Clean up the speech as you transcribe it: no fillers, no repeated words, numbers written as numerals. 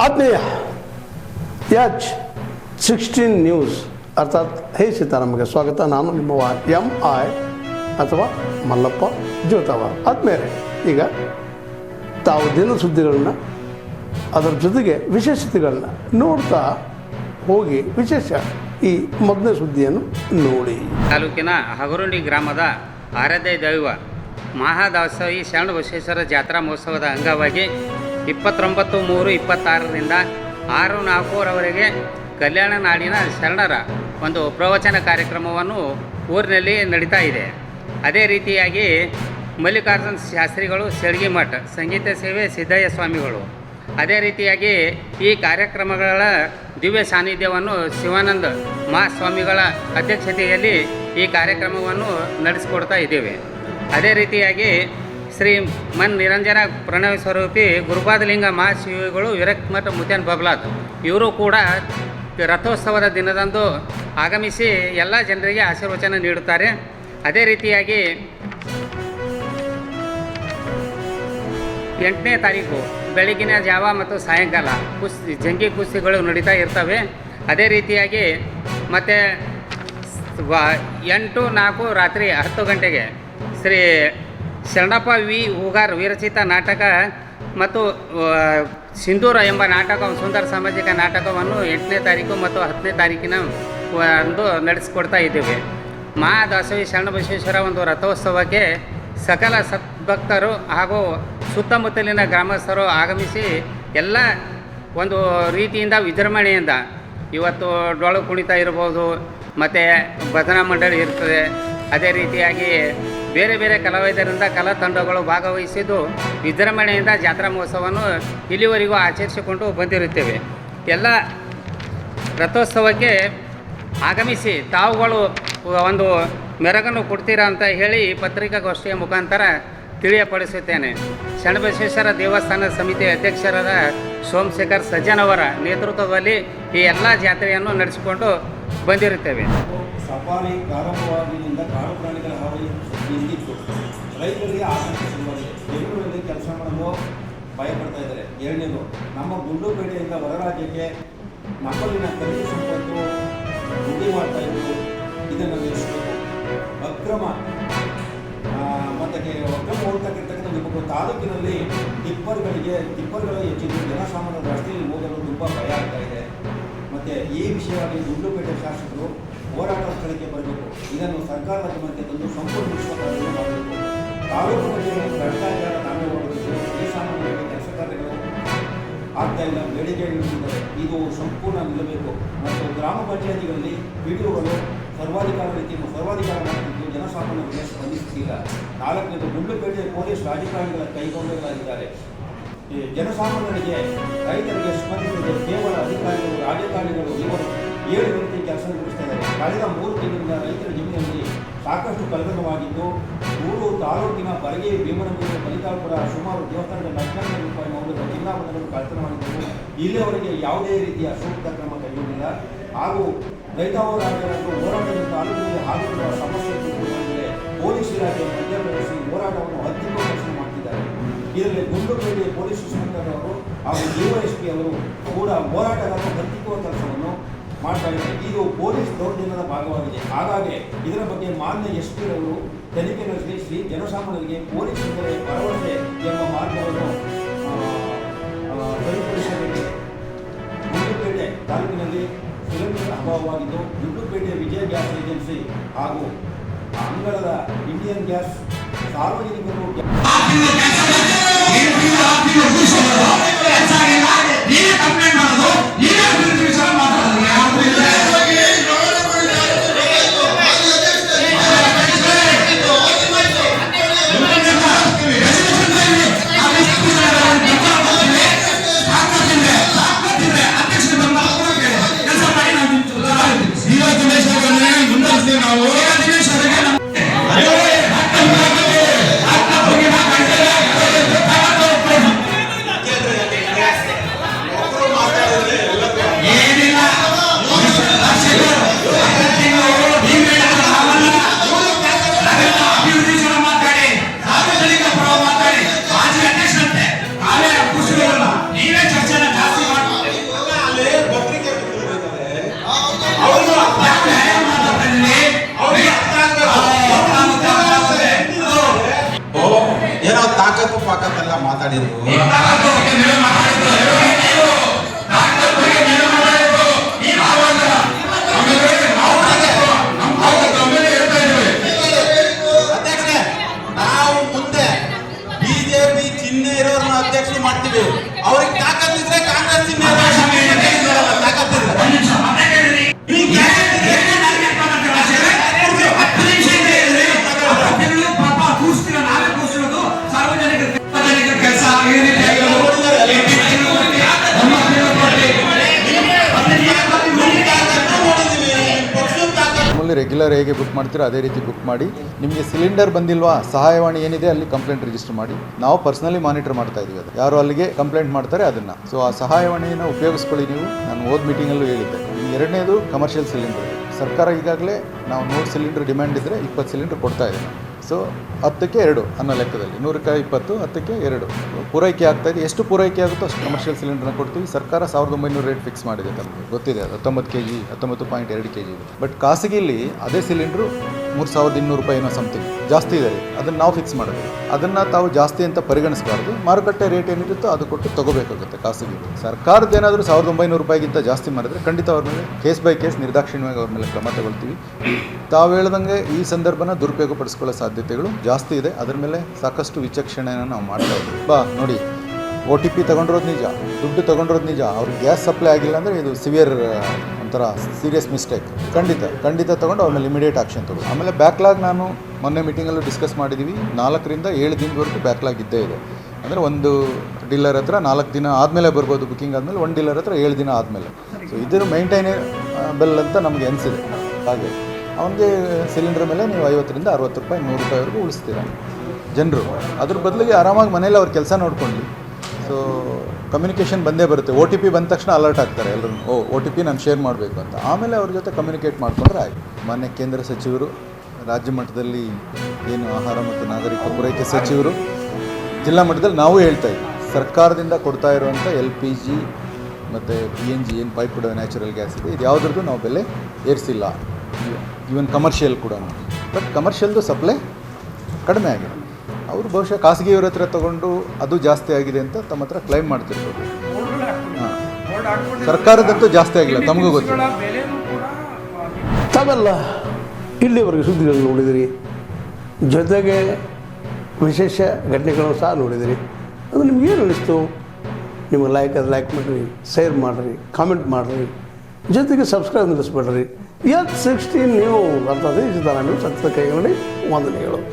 ಆತ್ಮೀಯ H16 news ಅರ್ಥಾತ್ ಹೇ ಸೀತಾರಾಮಗೆ ಸ್ವಾಗತ. ನಾನು ನಿಮ್ಮ MI ಅಥವಾ ಮಲ್ಲಪ್ಪ ಜೋತಾವರ್. ಆದ್ಮೇಲೆ ಈಗ ತಾವು ದಿನ ಸುದ್ದಿಗಳನ್ನ ಅದರ ಜೊತೆಗೆ ವಿಶೇಷತೆಗಳನ್ನ ನೋಡ್ತಾ ಹೋಗಿ ವಿಶೇಷ ಈ ಮೊದಲನೇ ಸುದ್ದಿಯನ್ನು ನೋಡಿ. ತಾಲೂಕಿನ ಹಗರುಂಡಿ ಗ್ರಾಮದ ಆರಾಧ್ಯ ದೈವ ಮಹಾದಾಸೋಹಿ ಶರಣ ಬಸವೇಶ್ವರ ಜಾತ್ರಾ ಮಹೋತ್ಸವದ ಅಂಗವಾಗಿ 29/3/26ರಿಂದ 6/4ರವರೆಗೆ ಕಲ್ಯಾಣ ನಾಡಿನ ಶರಣರ ಒಂದು ಪ್ರವಚನ ಕಾರ್ಯಕ್ರಮವನ್ನು ಊರಿನಲ್ಲಿ ನಡೀತಾ ಇದೆ. ಅದೇ ರೀತಿಯಾಗಿ ಮಲ್ಲಿಕಾರ್ಜುನ ಶಾಸ್ತ್ರಿಗಳು ಶೆಳ್ಗಿ ಮಠ, ಸಂಗೀತ ಸೇವೆ ಸಿದ್ದಯ್ಯ ಸ್ವಾಮಿಗಳು, ಅದೇ ರೀತಿಯಾಗಿ ಈ ಕಾರ್ಯಕ್ರಮಗಳ ದಿವ್ಯ ಸಾನ್ನಿಧ್ಯವನ್ನು ಶಿವಾನಂದ ಮಹಾಸ್ವಾಮಿಗಳ ಅಧ್ಯಕ್ಷತೆಯಲ್ಲಿ ಈ ಕಾರ್ಯಕ್ರಮವನ್ನು ನಡೆಸಿಕೊಡ್ತಾ ಇದ್ದೇವೆ. ಅದೇ ರೀತಿಯಾಗಿ ಶ್ರೀ ಮನ್ ನಿರಂಜನ ಪ್ರಣವ ಸ್ವರೂಪಿ ಗುರುಪಾದಲಿಂಗ ಮಹಾಶಿವಿಗಳು ವಿರಕ್ತ ಮಠ ಮುತ್ಯಾನ್ ಬಬ್ಲಾದ್ ಇವರು ಕೂಡ ರಥೋತ್ಸವದ ದಿನದಂದು ಆಗಮಿಸಿ ಎಲ್ಲ ಜನರಿಗೆ ಆಶೀರ್ವಚನ ನೀಡುತ್ತಾರೆ. ಅದೇ ರೀತಿಯಾಗಿ 8ನೇ ತಾರೀಕು ಬೆಳಗಿನ ಜಾವ ಮತ್ತು ಸಾಯಂಕಾಲ ಜಂಗಿ ಕುಸ್ತಿಗಳು ನಡೀತಾ ಇರ್ತವೆ. ಅದೇ ರೀತಿಯಾಗಿ ಮತ್ತು 8/4 ರಾತ್ರಿ 10 ಗಂಟೆಗೆ ಶ್ರೀ ಶರಣಪ್ಪ ವಿ ಹೂಗಾರ್ ವಿರಚಿತ ನಾಟಕ ಮತ್ತು ಸಿಂಧೂರ ಎಂಬ ನಾಟಕ, ಸುಂದರ ಸಾಮಾಜಿಕ ನಾಟಕವನ್ನು 8ನೇ ತಾರೀಕು ಮತ್ತು 10ನೇ ತಾರೀಕಿನ ಅಂದು ನಡೆಸಿಕೊಡ್ತಾ ಇದ್ದೇವೆ. ಮಹಾದಾಸೋಹಿ ಶರಣ ಬಸವೇಶ್ವರ ಒಂದು ರಥೋತ್ಸವಕ್ಕೆ ಸಕಲ ಸದ್ಭಕ್ತರು ಹಾಗೂ ಸುತ್ತಮುತ್ತಲಿನ ಗ್ರಾಮಸ್ಥರು ಆಗಮಿಸಿ ಎಲ್ಲ ಒಂದು ರೀತಿಯಿಂದ ವಿಜೃಂಭಣೆಯಿಂದ ಇವತ್ತು ಡೊಳ್ಳು ಕುಣಿತ ಇರ್ಬೋದು, ಮತ್ತು ಭಜನಾ ಮಂಡಳಿ ಇರ್ತದೆ. ಅದೇ ರೀತಿಯಾಗಿ ಬೇರೆ ಬೇರೆ ಕಲಾವಿದರಿಂದ ಕಲಾ ತಂಡಗಳು ಭಾಗವಹಿಸಿದ್ದು ವಿಜೃಂಭಣೆಯಿಂದ ಜಾತ್ರಾ ಮಹೋತ್ಸವವನ್ನು ಇಲ್ಲಿವರೆಗೂ ಆಚರಿಸಿಕೊಂಡು ಬಂದಿರುತ್ತೇವೆ. ಎಲ್ಲ ರಥೋತ್ಸವಕ್ಕೆ ಆಗಮಿಸಿ ತಾವುಗಳು ಒಂದು ಮೆರಗನ್ನು ಕೊಡ್ತೀರಾ ಅಂತ ಹೇಳಿ ಪತ್ರಿಕಾಗೋಷ್ಠಿಯ ಮುಖಾಂತರ ತಿಳಿಯಪಡಿಸುತ್ತೇನೆ. ಶರಣಬಸವೇಶ್ವರ ದೇವಸ್ಥಾನ ಸಮಿತಿ ಅಧ್ಯಕ್ಷರಾದ ಸೋಮಶೇಖರ್ ಸಜ್ಜನ್ ಅವರ ನೇತೃತ್ವದಲ್ಲಿ ಈ ಎಲ್ಲ ಜಾತ್ರೆಯನ್ನು ನಡೆಸಿಕೊಂಡು ಬಂದಿರುತ್ತೇವೆ. ಸಫಾರಿ ಪ್ರಾರಂಭವಾಗಿನಿಂದ ಕಾಡು ಪ್ರಾಣಿಗಳ ಹಾವಳಿ ನಿಂತಿತ್ತು. ರೈತರಿಗೆ ಆತಂಕ ಶುರುವಾಗಿದೆ. ಬೆಂಗಳೂರಲ್ಲಿ ಕೆಲಸ ಮಾಡಲು ಭಯಪಡ್ತಾ ಇದ್ದಾರೆ. ಎರಡನೇದು, ನಮ್ಮ ಗುಂಡ್ಲುಪೇಟೆಯಿಂದ ಹೊರ ರಾಜ್ಯಕ್ಕೆ ನಮ್ಮಲ್ಲಿನ ಖನಿಜ ಸಂಪತ್ತು ವೃದ್ಧಿ ಮಾಡ್ತಾ ಇದ್ದು ಇದನ್ನು ನಿಲ್ಲಿಸಬೇಕು. ಅಕ್ರಮ ಹೋಗ್ತಕ್ಕಿರ್ತಕ್ಕಂಥ ನಿಮಗೆ ತಾಲೂಕಿನಲ್ಲಿ ಟಿಪ್ಪರ್ಗಳು ಹೆಚ್ಚಿದ್ದು ಜನಸಾಮಾನ್ಯರು ರಸ್ತೆಯಲ್ಲಿ ಹೋಗಲು ತುಂಬ ಭಯ ಆಗ್ತಾ ಇದೆ. ಮತ್ತು ಈ ವಿಷಯವಾಗಿ ಗುಂಡ್ಲುಪೇಟೆ ಶಾಸಕರು ಹೋರಾಟ ಸ್ಥಳಕ್ಕೆ ಬರಬೇಕು. ಇದನ್ನು ಸರ್ಕಾರದ ಗಮನಕ್ಕೆ ತಂದು ಸಂಪೂರ್ಣ ವಿಶ್ವಾಸವನ್ನು ಮಾಡಬೇಕು. ತಾಲೂಕು ಮಟ್ಟದಲ್ಲಿ ಭ್ರಷ್ಟಾಚಾರ ನಾವೇ ಮಾಡಬೇಕು. ಈ ಸಾಮಾನ್ಯರಿಗೆ ಕೆಲಸ ಕಾರ್ಯಗಳು ಆಗ್ತಾ ಇಲ್ಲ, ಬೇಡಿಕೆ ಇಡುತ್ತಿದ್ದಾರೆ. ಇದು ಸಂಪೂರ್ಣ ನಿಲ್ಲಬೇಕು. ಮತ್ತು ಗ್ರಾಮ ಪಂಚಾಯತಿಗಳಲ್ಲಿ PDOಗಳು ಸರ್ವಾಧಿಕಾರ ಮಾಡ್ತಿದ್ದು ಜನಸಾಮಾನ್ಯರಿಗೆ ಸ್ಪಂದಿಸುತ್ತಿಲ್ಲ. 4ನೇದು, ಗುಂಡ್ಲುಪೇಟೆ ಪೊಲೀಸ್ ರಾಜಕಾರಣಿಗಳ ಕೈಗೊಂಡಾಗಿದ್ದಾರೆ. ಜನಸಾಮಾನ್ಯರಿಗೆ ರೈತರಿಗೆ ಸ್ಪಂದಿಸದೆ ಕೇವಲ ಅಧಿಕಾರಿಗಳು ರಾಜಕಾರಣಿಗಳು ಇವರು 7 ರೀತಿ ಕೆಲಸ ನಿರ್ವಹಿಸ್ತಾ ಇದ್ದಾರೆ. ಕಳೆದ 3 ತಿಂಗಳಿಂದ ರೈತರ ಜಮೀನಿನಲ್ಲಿ ಸಾಕಷ್ಟು ಕಳ್ಳತನವಾಗಿದ್ದು 3 ತಾಲೂಕಿನ ಬರಗಿ, ಭೀಮನಗೂರು, ಬಲಿತಾಪುರ ಸುಮಾರು ದೇವಸ್ಥಾನದ ಲಕ್ಷಾಂತರ ರೂಪಾಯಿ ಮೌಲ್ಯದ ಚಿನ್ನಾಭರಣಗಳು ಕಳ್ಳತನವಾಗಿದ್ದವು. ಇಲ್ಲಿಯವರೆಗೆ ಯಾವುದೇ ರೀತಿಯ ಸೂಕ್ತ ಕ್ರಮ ಕೈಗೊಂಡಿಲ್ಲ. ಹಾಗೂ ರೈತ ಹೋರಾಟಗಾರರು ಹೋರಾಟದ ತಾಲೂಕಿನಲ್ಲಿ ಆಗುತ್ತಿರುವ ಸಮಸ್ಯೆ ಕುರಿತು ಪೊಲೀಸ್ ಇಲಾಖೆ ಮಧ್ಯಪ್ರವೇಶಿಸಿ ಹೋರಾಟವನ್ನು ಹತ್ತಿಕ್ಕಲು ಮಾಡ್ತಿದ್ದಾರೆ. ಇದರಲ್ಲಿ ಗುಂಡ್ಲುಪೇಟೆ ಪೊಲೀಸ್ ಇನ್ಸ್ಪೆಕ್ಟರ್ ಅವರು ಹಾಗೂ DYSP ಅವರು ಕೂಡ ಹೋರಾಟಗಾರರು ಹತ್ತಿಕ್ಕುವ ಕೆಲಸವನ್ನು ಮಾಡ್ತಾ ಇದ್ದಾರೆ. ಇದು ಪೊಲೀಸ್ ದೌರ್ಜನ್ಯದ ಭಾಗವಾಗಿದೆ. ಹಾಗಾಗಿ ಇದರ ಬಗ್ಗೆ ಮಾನ್ಯ SP ರವರು ತನಿಖೆ ನಡೆಸಿ ಜನಸಾಮಾನ್ಯರಿಗೆ ಪೊಲೀಸ್ ಎಂದರೆ ಭರವಸೆ ಎಂಬ ಮಾರ್ಗವನ್ನು ಸರಿಪಡಿಸಬೇಕಿದೆ. ಗುಂಡ್ಲುಪೇಟೆ ತಾಲೂಕಿನಲ್ಲಿ ಸಿಲಿಂಡರ್ ಅಭಾವವಾಗಿದ್ದು ಗುಂಡ್ಲುಪೇಟೆ ವಿಜಯ ಗ್ಯಾಸ್ ಏಜೆನ್ಸಿ ಹಾಗೂ ಅಂಗಳದ ಇಂಡಿಯನ್ ಗ್ಯಾಸ್ ಸಾರ್ವಜನಿಕರು ರೆಗ್ಯುಲರ್ ಹೇಗೆ ಬುಕ್ ಮಾಡ್ತೀರೋ ಅದೇ ರೀತಿ ಬುಕ್ ಮಾಡಿ. ನಿಮಗೆ ಸಿಲಿಂಡರ್ ಬಂದಿಲ್ವಾ, ಸಹಾಯವಾಣಿ ಏನಿದೆ ಅಲ್ಲಿ ಕಂಪ್ಲೇಂಟ್ ರಿಜಿಸ್ಟರ್ ಮಾಡಿ. ನಾವು ಪರ್ಸನಲಿ ಮಾನಿಟರ್ ಮಾಡ್ತಾ ಇದೀವಿ. ಅದು ಯಾರು ಅಲ್ಲಿಗೆ ಕಂಪ್ಲೇಂಟ್ ಮಾಡ್ತಾರೆ ಅದನ್ನು. ಸೊ ಆ ಸಹಾಯವಾಣಿಯನ್ನು ಉಪಯೋಗಿಸ್ಕೊಳ್ಳಿ ನೀವು. ನಾನು ಹೋದ ಮೀಟಿಂಗಲ್ಲೂ ಹೇಳಿದ್ದೆ. ಎರಡನೇದು ಕಮರ್ಷಿಯಲ್ ಸಿಲಿಂಡರ್. ಸರ್ಕಾರ ಈಗಾಗಲೇ ನಾವು 100 ಸಿಲಿಂಡರ್ ಡಿಮ್ಯಾಂಡ್ ಇದ್ದರೆ 20 ಸಿಲಿಂಡರ್ ಕೊಡ್ತಾ ಇದೆ. ಸೊ 10ಕ್ಕೆ 2 ಅನ್ನೋ ಲೆಕ್ಕದಲ್ಲಿ 100ಕ್ಕೆ 20, 10ಕ್ಕೆ 2 ಪೂರೈಕೆ ಆಗ್ತಾಯಿದೆ. ಎಷ್ಟು ಪೂರೈಕೆ ಆಗುತ್ತೋ ಅಷ್ಟು ಕಮರ್ಷಿಯಲ್ ಸಿಲಿಂಡರ್ನ ಕೊಡ್ತೀವಿ. ಸರ್ಕಾರ 1900 ರೇಟ್ ಫಿಕ್ಸ್ ಮಾಡಿದೆ, ತಮಗೆ ಗೊತ್ತಿದೆ. ಅದು 19 kg 19.2 kg ಇದೆ. ಬಟ್ ಖಾಸಗಿಲಿ ಅದೇ ಸಿಲಿಂಡ್ರು 3200 ರೂಪಾಯಿ ಏನೋ ಸಮಥಿಂಗ್ ಜಾಸ್ತಿ ಇದೆ. ಅದನ್ನು ನಾವು ಫಿಕ್ಸ್ ಮಾಡಿದ್ವಿ. ಅದನ್ನು ತಾವು ಜಾಸ್ತಿ ಅಂತ ಪರಿಗಣಿಸಬಾರ್ದು. ಮಾರುಕಟ್ಟೆ ರೇಟ್ ಏನಿರುತ್ತೋ ಅದು ಕೊಟ್ಟು ತೊಗೋಬೇಕಾಗುತ್ತೆ ಖಾಸಗಿ. ಸರ್ಕಾರದ್ದೇನಾದರೂ 1900 ರೂಪಾಯಿಗಿಂತ ಜಾಸ್ತಿ ಮಾಡಿದ್ರೆ ಖಂಡಿತ ಅವ್ರ ಮೇಲೆ ಕೇಸ್ ಬೈ ಕೇಸ್ ನಿರ್ದಾಕ್ಷಿಣ್ಯವಾಗಿ ಅವ್ರ ಮೇಲೆ ಕ್ರಮ ತಗೊಳ್ತೀವಿ. ತಾವು ಹೇಳ್ದಂಗೆ ಈ ಸಂದರ್ಭನ ದುರುಪಯೋಗಪಡಿಸ್ಕೊಳ್ಳೋ ಸಾಧ್ಯತೆಗಳು ಜಾಸ್ತಿ ಇದೆ. ಅದರ ಮೇಲೆ ಸಾಕಷ್ಟು ವಿಚಕ್ಷಣೆಯನ್ನು ನಾವು ಮಾಡ್ತಾ ಇದ್ದೀವಿ. ನೋಡಿ, OTP ತೊಗೊಂಡಿರೋದು ನಿಜ, ದುಡ್ಡು ತೊಗೊಂಡಿರೋದು ನಿಜ. ಅವ್ರಿಗೆ ಗ್ಯಾಸ್ ಸಪ್ಲೈ ಆಗಿಲ್ಲ ಅಂದರೆ ಇದು ಸಿವಿಯರ್ ಒಂಥರ ಸೀರಿಯಸ್ ಮಿಸ್ಟೇಕ್. ಖಂಡಿತ ತೊಗೊಂಡು ಅವ್ರ ಮೇಲೆ ಇಮಿಡಿಯೇಟ್ ಆಕ್ಷನ್ ತೊಗೊಂಡು. ಆಮೇಲೆ ಬ್ಯಾಕ್ಲಾಗ್ ನಾನು ಮೊನ್ನೆ ಮೀಟಿಂಗಲ್ಲೂ ಡಿಸ್ಕಸ್ ಮಾಡಿದ್ದೀವಿ. 4 ರಿಂದ 7 ದಿನದವರೆಗೂ ಬ್ಯಾಕ್ಲಾಗ್ ಇದ್ದೇ ಇದೆ. ಅಂದರೆ ಒಂದು ಡೀಲರ್ ಹತ್ರ 4 ದಿನ ಆದಮೇಲೆ ಬರ್ಬೋದು ಬುಕ್ಕಿಂಗ್ ಆದಮೇಲೆ, ಒಂದು ಡೀಲರ್ ಹತ್ರ 7 ದಿನ ಆದಮೇಲೆ. ಸೊ ಇದರ ಮೇಂಟೈನೇಬಲ್ ಅಂತ ನಮಗೆ ಅನಿಸಿದೆ. ಹಾಗೆ ಅವನಿಗೆ ಸಿಲಿಂಡರ್ ಮೇಲೆ ನೀವು 50 ರಿಂದ 60 ರೂಪಾಯಿ 100 ರೂಪಾಯಿವರೆಗೂ ಉಳಿಸ್ತೀರ ಜನರು. ಅದ್ರ ಬದಲಿಗೆ ಆರಾಮಾಗಿ ಮನೇಲಿ ಅವ್ರ ಕೆಲಸ ನೋಡ್ಕೊಳ್ಳಿ. ಸೊ ಕಮ್ಯುನಿಕೇಷನ್ ಬಂದೇ ಬರುತ್ತೆ. OTP ಬಂದ ತಕ್ಷಣ ಅಲರ್ಟ್ ಆಗ್ತಾರೆ ಎಲ್ಲರೂ. OTP ನಾನು ಶೇರ್ ಮಾಡಬೇಕು ಅಂತ. ಆಮೇಲೆ ಅವ್ರ ಜೊತೆ ಕಮ್ಯುನಿಕೇಟ್ ಮಾಡಿಕೊಂಡ್ರೆ ಆಯ್ತು. ಮಾನ್ಯ ಕೇಂದ್ರ ಸಚಿವರು, ರಾಜ್ಯ ಮಟ್ಟದಲ್ಲಿ ಏನು ಆಹಾರ ಮತ್ತು ನಾಗರಿಕ ಪೂರೈಕೆ ಸಚಿವರು, ಜಿಲ್ಲಾ ಮಟ್ಟದಲ್ಲಿ ನಾವು ಹೇಳ್ತಾ ಇದ್ವಿ, ಸರ್ಕಾರದಿಂದ ಕೊಡ್ತಾ ಇರುವಂಥ LPG ಮತ್ತು PNG ಏನು ಪೈಪ್ಡ್ ನ್ಯಾಚುರಲ್ ಗ್ಯಾಸ್ ಇದೆ, ಇದು ಯಾವುದ್ರದ್ದು ನಾವು ಬೆಲೆ ಏರಿಸಿಲ್ಲ. ಈವನ್ ಕಮರ್ಷಿಯಲ್ ಕೂಡ. ಬಟ್ ಕಮರ್ಷಿಯಲ್ದು ಸಪ್ಲೈ ಕಡಿಮೆ ಆಗಿದೆ. ಅವರು ಬಹುಶಃ ಖಾಸಗಿಯವ್ರ ಹತ್ರ ತೊಗೊಂಡು ಅದು ಜಾಸ್ತಿ ಆಗಿದೆ ಅಂತ ತಮ್ಮ ಹತ್ರ ಕ್ಲೈಮ್ ಮಾಡ್ತಿರ್ಬೋದು. ಸರ್ಕಾರದಂತೂ ಜಾಸ್ತಿ ಆಗಿಲ್ಲ, ತಮಗೂ ಗೊತ್ತಿಲ್ಲ. ತಾವೆಲ್ಲ ಇಲ್ಲಿವರೆಗೆ ಸುದ್ದಿಗಳನ್ನು ನೋಡಿದಿರಿ, ಜೊತೆಗೆ ವಿಶೇಷ ಘಟನೆಗಳನ್ನು ಸಹ ನೋಡಿದಿರಿ. ಅದು ನಿಮ್ಗೇನು ಅನ್ನಿಸ್ತು? ನಿಮಗೆ ಲೈಕ್ ಮಾಡಿರಿ, ಶೇರ್ ಮಾಡಿರಿ, ಕಾಮೆಂಟ್ ಮಾಡಿರಿ, ಜೊತೆಗೆ ಸಬ್ಸ್ಕ್ರೈಬ್ ನಿಲ್ಲಿಸ್ಬೇಡ್ರಿ. H16 ನ್ಯೂಸ್ ಅರ್ಥಾತ್ ಈ ಸಿದ್ದರಾಮಯ್ಯ ಸತ್ಯದ ಕೈಗೊಂಡು ವಂದನೆಗಳು.